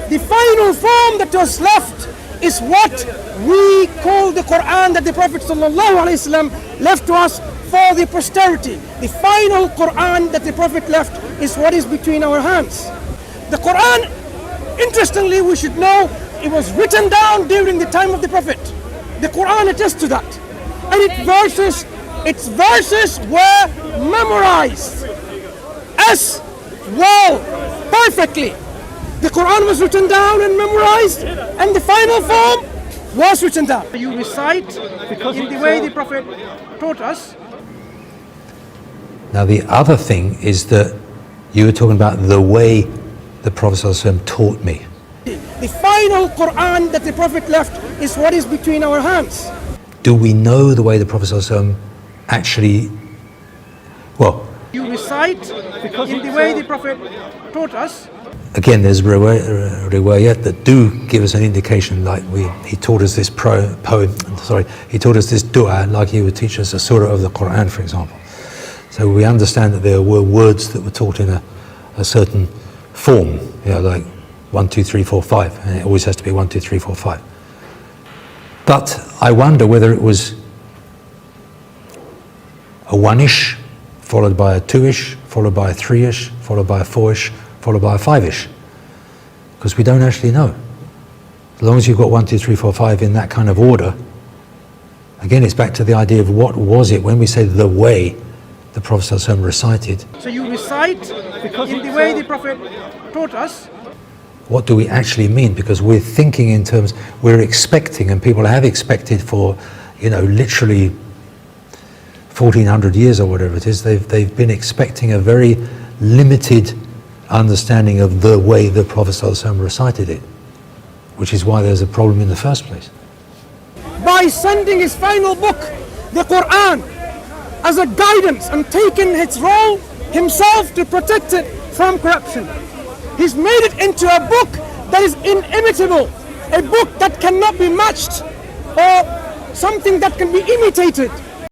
The final form that was left is what we call the Quran that the Prophet ﷺ left to us for the posterity. The final Quran that the Prophet left is what is between our hands. The Quran, interestingly, we should know, it was written down during the time of the Prophet. The Quran attests to that. And its verses were memorized as well, perfectly. The Quran was written down and memorized, and the final form was written down. You recite in the way the Prophet taught us. Now the other thing is that you were talking about the way the Prophet ﷺ taught me. The final Quran that the Prophet left is what is between our hands. Do we know the way the Prophet ﷺ actually, well, you recite in the way the Prophet taught us. Again, there's riwayat that do give us an indication, like he taught us this he taught us this dua like he would teach us a surah of the Quran, for example. So we understand that there were words that were taught in a certain form, like 1, 2, 3, 4, 5, and it always has to be 1, 2, 3, 4, 5. But I wonder whether it was a 1-ish, followed by a 2-ish, followed by a 3-ish, followed by a 4-ish, followed by a 5-ish, because we don't actually know. As long as you've got 1, 2, 3, 4, 5 in that kind of order, again, it's back to the idea of what was it when we say the way the Prophet ﷺ recited. So you recite in the way the Prophet taught us. What do we actually mean? Because we're thinking in terms, we're expecting, and people have expected for, literally 1400 years or whatever it is, they've been expecting a very limited understanding of the way the Prophet ﷺ recited it, which is why there's a problem in the first place. By sending his final book, the Quran, as a guidance and taking its role himself to protect it from corruption, he's made it into a book that is inimitable, a book that cannot be matched or something that can be imitated.